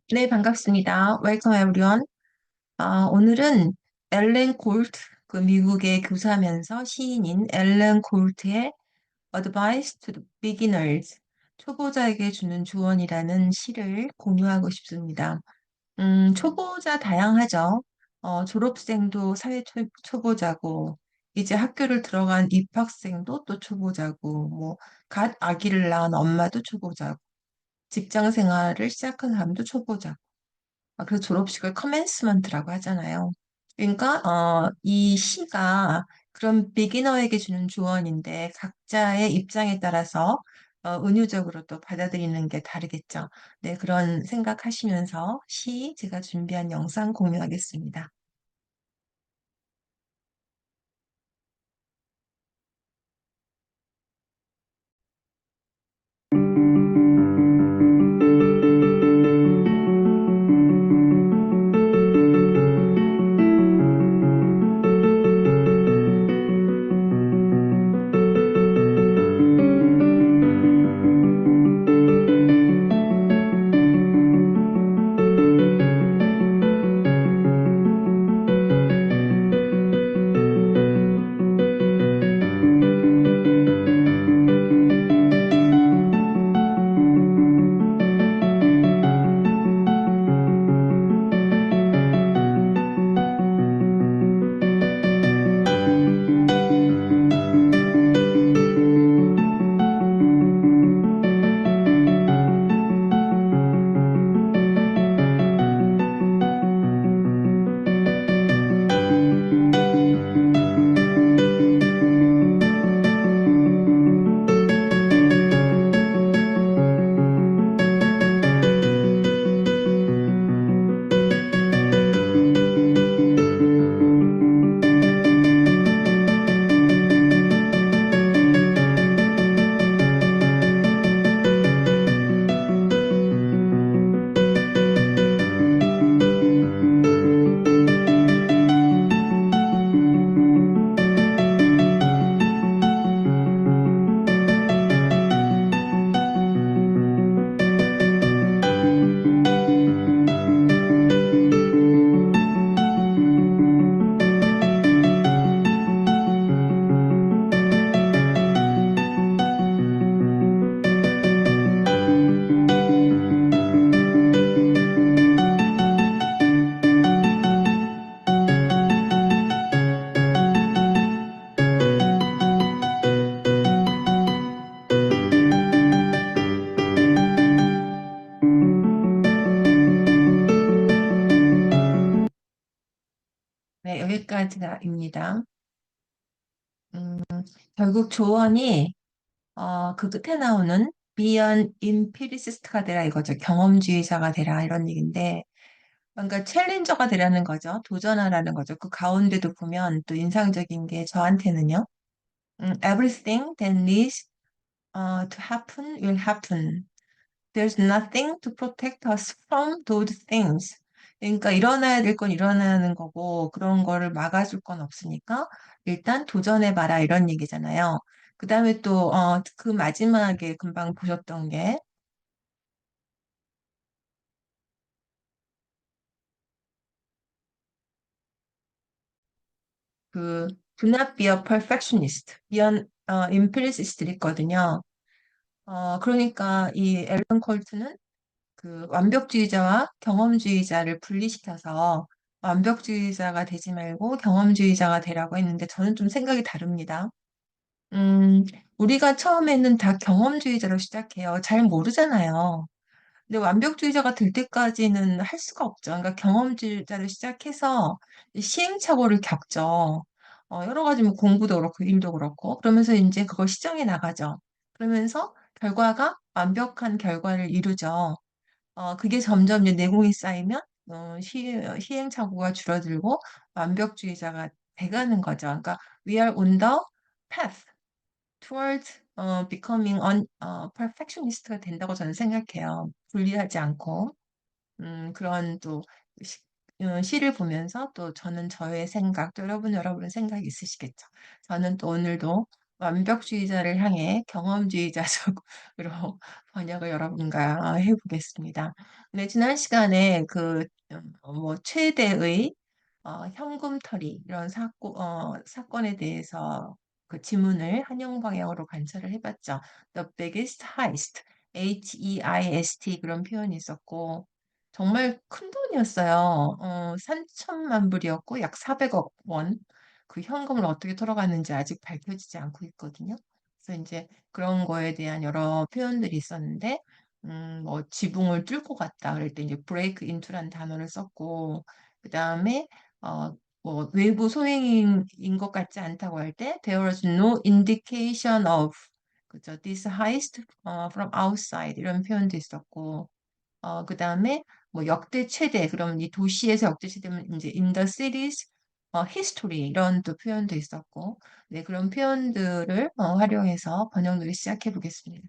네, 반갑습니다. Welcome everyone. 오늘은 엘렌 골트, 그 미국의 교사면서 시인인 엘렌 골트의 Advice to the Beginners, 초보자에게 주는 조언이라는 시를 공유하고 싶습니다. 초보자 다양하죠. 졸업생도 사회 초보자고, 이제 학교를 들어간 입학생도 또 초보자고, 갓 아기를 낳은 엄마도 초보자고, 직장 생활을 시작한 사람도 초보자고, 그래서 졸업식을 커맨스먼트라고 하잖아요. 그러니까 이 시가 그런 비기너에게 주는 조언인데 각자의 입장에 따라서 은유적으로 또 받아들이는 게 다르겠죠. 네, 그런 생각하시면서 시 제가 준비한 영상 공유하겠습니다. 네, 여기까지입니다. 음, 결국 조언이 그 끝에 나오는 be an empiricist가 되라 이거죠. 경험주의자가 되라 이런 얘기인데 그러니까 챌린저가 되라는 거죠. 도전하라는 거죠. 그 가운데도 보면 또 인상적인 게 저한테는요. Everything that needs to happen will happen. There's nothing to protect us from those things. 그러니까 일어나야 될 건 일어나는 거고 그런 거를 막아줄 건 없으니까 일단 도전해봐라 이런 얘기잖아요. 그 다음에 또 그 마지막에 금방 보셨던 게 그 Do not be a perfectionist, be an empiricist를 있거든요. 그러니까 이 앨런 콜트는 그 완벽주의자와 경험주의자를 분리시켜서 완벽주의자가 되지 말고 경험주의자가 되라고 했는데 저는 좀 생각이 다릅니다. 음, 우리가 처음에는 다 경험주의자로 시작해요. 잘 모르잖아요. 근데 완벽주의자가 될 때까지는 할 수가 없죠. 그러니까 경험주의자를 시작해서 시행착오를 겪죠. 여러 가지 뭐 공부도 그렇고 일도 그렇고 그러면서 이제 그걸 시정해 나가죠. 그러면서 결과가 완벽한 결과를 이루죠. 그게 점점 이제 내공이 쌓이면 시행착오가 줄어들고 완벽주의자가 돼가는 거죠. 그러니까 we are on the path towards becoming perfectionist가 된다고 저는 생각해요. 분리하지 않고 그런 또 시, 시를 보면서 또 저는 저의 생각, 또 여러분의 생각이 있으시겠죠. 저는 또 오늘도 완벽주의자를 향해 경험주의자적으로 번역을 여러분과 해보겠습니다. 네, 지난 시간에 뭐 최대의 현금털이 이런 사건에 대해서 그 지문을 한영 방향으로 관찰을 해봤죠. The biggest heist, Heist 그런 표현이 있었고 정말 큰 돈이었어요. 3천만 불이었고 약 400억 원. 그 현금을 어떻게 털어갔는지 아직 밝혀지지 않고 있거든요. 그래서 이제 그런 거에 대한 여러 표현들이 있었는데, 뭐 지붕을 뚫고 갔다 그럴 때 이제 break into라는 단어를 썼고, 그 다음에 뭐 외부 소행인 것 같지 않다고 할 때 there was no indication of 그죠? This heist from outside 이런 표현도 있었고 그다음에 뭐 역대 최대 그러면 이 도시에서 역대 최대면 이제 in the cities history 이런 또 표현도 있었고 네 그런 표현들을 활용해서 번역놀이 시작해 보겠습니다.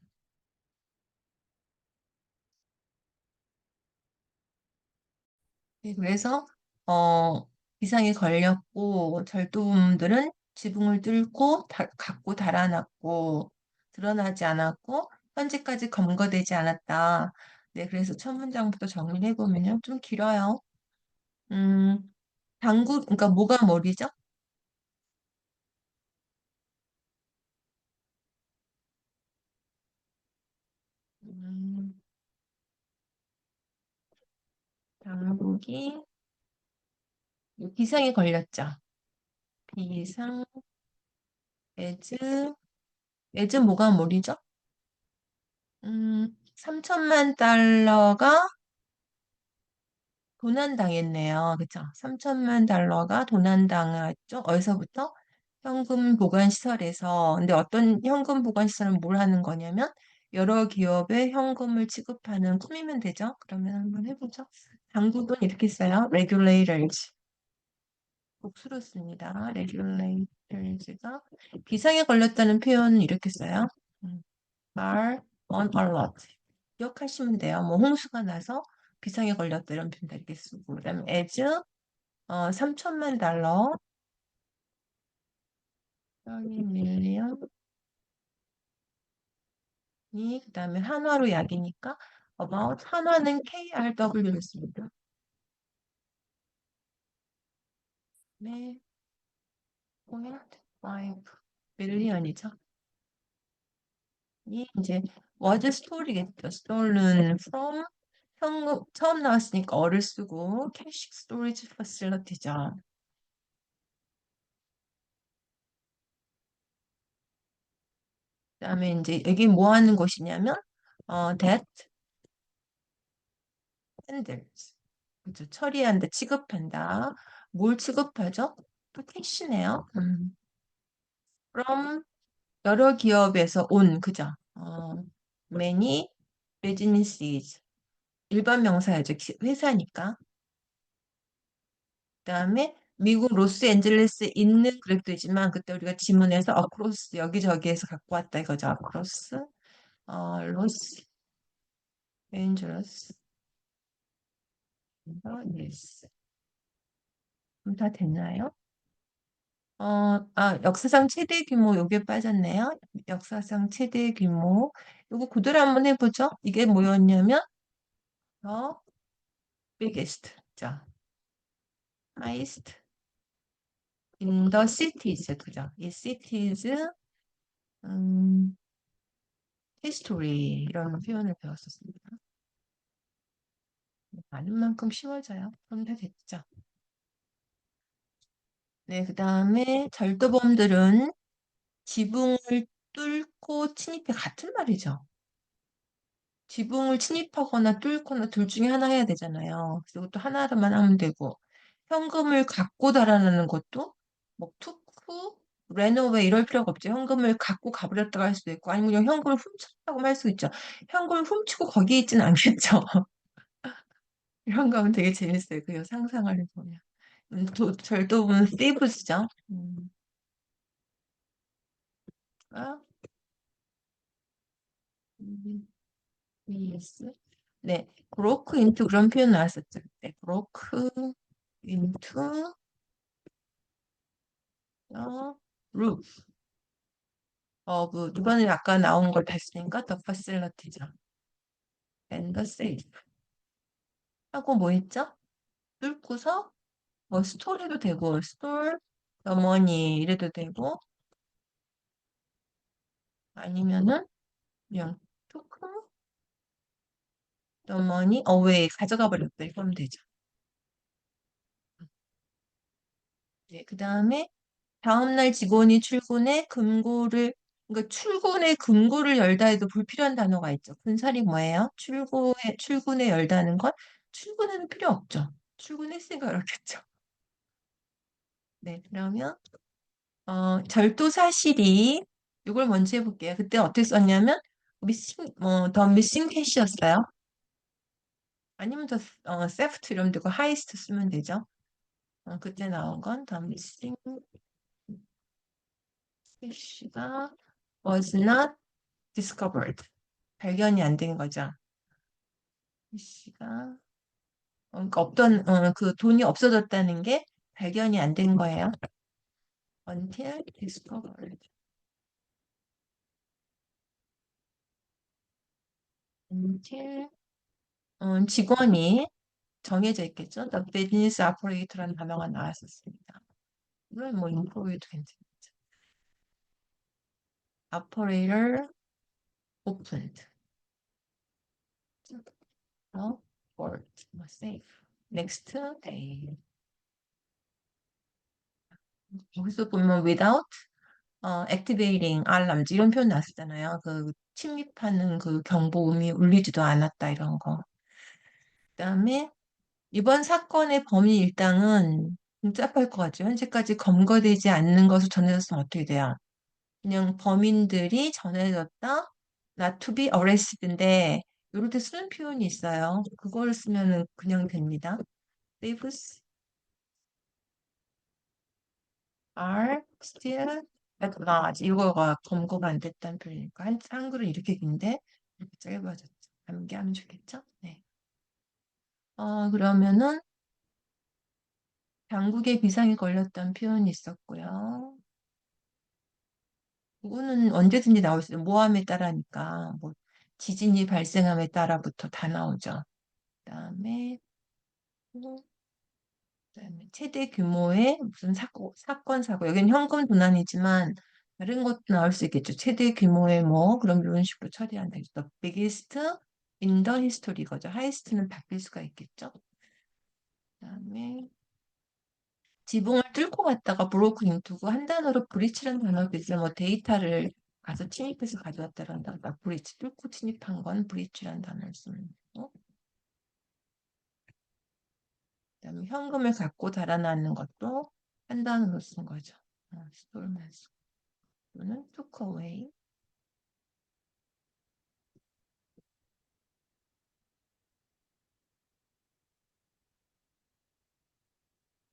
네, 그래서 어 비상이 걸렸고 절도범들은 지붕을 뚫고 갖고 달아났고 드러나지 않았고 현재까지 검거되지 않았다. 네, 그래서 첫 문장부터 정리해 보면요 좀 길어요. 음, 그러니까 뭐가 머리죠? 음, 당국이 비상에 걸렸죠. 비상, 에즈, 에즈 뭐가 머리죠? 3천만 달러가 도난당했네요. 그쵸? 3천만 달러가 도난당했죠? 어디서부터? 현금 보관 시설에서. 근데 어떤 현금 보관 시설은 뭘 하는 거냐면 여러 기업에 현금을 취급하는 꾸미면 되죠? 그러면 한번 해보죠. 당국은 이렇게 써요. regulators. 복수로 씁니다. regulators가 비상에 걸렸다는 표현은 이렇게 써요. 음, are on alert. 기억하시면 돼요. 뭐 홍수가 나서 비상에 걸렸다 이런 표현 이렇게 쓰고 그다음에 as 3천만 달러 30밀리언이 그다음에 한화로 약이니까 about 한화는 KRW를 씁니다. 네, 0.5 밀리언이죠. 이 이제 was story겠죠. stolen from 현금 처음 나왔으니까 어를 쓰고 cash storage facility죠. 그다음에 이제 여기 뭐 하는 곳이냐면 that handles 그죠 처리한다 취급한다 뭘 취급하죠? 또 캐시네요. from 여러 기업에서 온 그죠? many businesses 일반 명사야죠 회사니까 그다음에 미국 로스앤젤레스에 있는 그랬더지만 그때 우리가 지문에서 어크로스 여기저기에서 갖고 왔다 이거죠. 어크로스 로스앤젤레스 예스. 그럼 다 됐나요? 역사상 최대 규모 요게 빠졌네요. 역사상 최대 규모. 요거 그대로 한번 해보죠. 이게 뭐였냐면 the biggest. 자, highest in the cities. 그죠? 이 cities 음, history 이런 표현을 배웠었습니다. 많은 만큼 쉬워져요. 그럼 다 됐죠. 네, 그 다음에 절도범들은 지붕을 뚫고 침입해 같은 말이죠. 지붕을 침입하거나 뚫거나 둘 중에 하나 해야 되잖아요. 그리고 또 하나만 하면 되고 현금을 갖고 달아나는 것도 뭐 투쿠, 레노웨 이럴 필요가 없죠. 현금을 갖고 가버렸다고 할 수도 있고 아니면 그냥 현금을 훔쳤다고 할 수 있죠. 현금을 훔치고 거기 있지는 않겠죠. 이런 거 하면 되게 재밌어요. 그 상상을 해보면. 절도는 세이브스죠. 아, yes. 네, broke into 그런 표현 나왔었죠. 네, broke into the roof. 이번에 아까 나온 걸 봤으니까 더 facility죠. and the safe. 하고 뭐 했죠? 뚫고서 뭐 스토리도 되고, store the money 이래도 되고, 아니면은 그냥 took the money away 가져가 버렸다 이렇게 하면 되죠. 네, 그 다음에 다음날 직원이 출근해 금고를 그러니까 출근에 금고를 열다 해도 불필요한 단어가 있죠. 군살이 뭐예요? 출근에 열다는 건 출근에는 필요 없죠. 출근했으니까 그렇겠죠. 네, 그러면 절도 사실이 이걸 먼저 해볼게요. 그때 어떻게 썼냐면 더 미싱 캐시였어요. 아니면 더 세프트 이러면 되고 하이스트 쓰면 되죠. 그때 나온 건 더 미싱 캐시가 was not discovered. 발견이 안 된 거죠. 캐시가 그러니까 그 돈이 없어졌다는 게 발견이 안 된 거예요. until discovered. until 직원이 정해져 있겠죠. The business operator라는 단어가 나왔었습니다. 이건 뭐 employee도 괜찮죠. operator opened. word, 뭐 safe. next day. 여기서 보면 without activating alarms 이런 표현 나왔잖아요. 그 침입하는 그 경보음이 울리지도 않았다 이런 거. 그다음에 이번 사건의 범인 일당은 복잡할 것 같죠. 현재까지 검거되지 않는 것을 전해졌으면 어떻게 돼요? 그냥 범인들이 전해졌다. not to be arrested인데 이럴 때 쓰는 표현이 있어요. 그걸 쓰면은 그냥 됩니다. thieves are still at large. 이거가 검거가 안 됐다는 표현이니까 한글은 이렇게 긴데 이렇게 짧아졌죠. 암기하면 좋겠죠? 네. 그러면은 당국에 비상이 걸렸던 표현이 있었고요. 그거는 언제든지 나올 수 있어요. 모함에 따라니까 뭐 지진이 발생함에 따라부터 다 나오죠. 그다음에 그다음에 최대 규모의 무슨 사건, 사고. 여기는 현금 도난이지만 다른 것도 나올 수 있겠죠. 최대 규모의 뭐 그럼 이런 식으로 처리한다. The biggest in the history 거죠. 하이스트는 바뀔 수가 있겠죠. 그다음에 지붕을 뚫고 갔다가 브로크 인투고 한 단어로 브리치라는 단어도 있어요. 뭐 데이터를 가서 침입해서 가져왔다는 단어. 브리치 뚫고 침입한 건 브리치라는 단어를 쓰는 거고. 그다음에 현금을 갖고 달아나는 것도 한 단어로 쓴 거죠. stolen 또는 took away.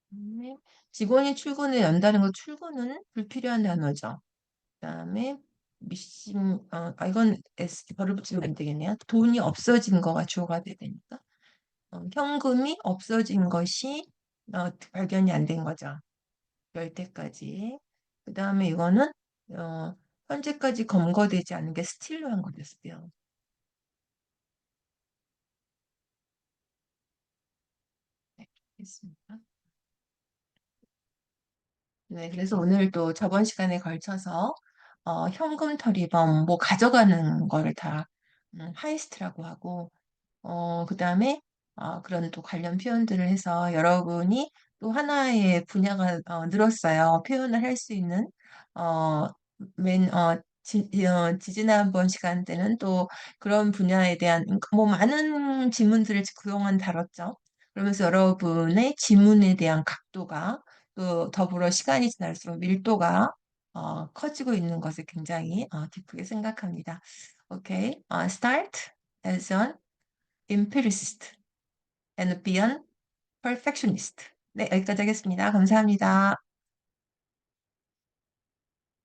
그다음에 직원이 출근을 연다는 거 출근은 불필요한 단어죠. 그다음에 이건 벌을 붙이면 안 되겠네요. 돈이 없어진 거가 주어가 돼야 되니까. 현금이 없어진 것이 발견이 안 된 거죠. 열 때까지. 그다음에 이거는 현재까지 검거되지 않은 게 스틸로 한 거였어요. 네, 됐습니다. 네, 그래서 오늘 또 저번 시간에 걸쳐서 현금 처리범 뭐 가져가는 거를 다 하이스트라고 하고 그다음에 그런 또 관련 표현들을 해서 여러분이 또 하나의 분야가 늘었어요. 표현을 할 수 있는 어, 지지난번 시간 때는 또 그런 분야에 대한 뭐 많은 지문들을 그동안 다뤘죠. 그러면서 여러분의 지문에 대한 각도가 또 더불어 시간이 지날수록 밀도가 커지고 있는 것을 굉장히 기쁘게 생각합니다. 오케이, start as an empiricist and be an perfectionist. 네, 여기까지 하겠습니다. 감사합니다.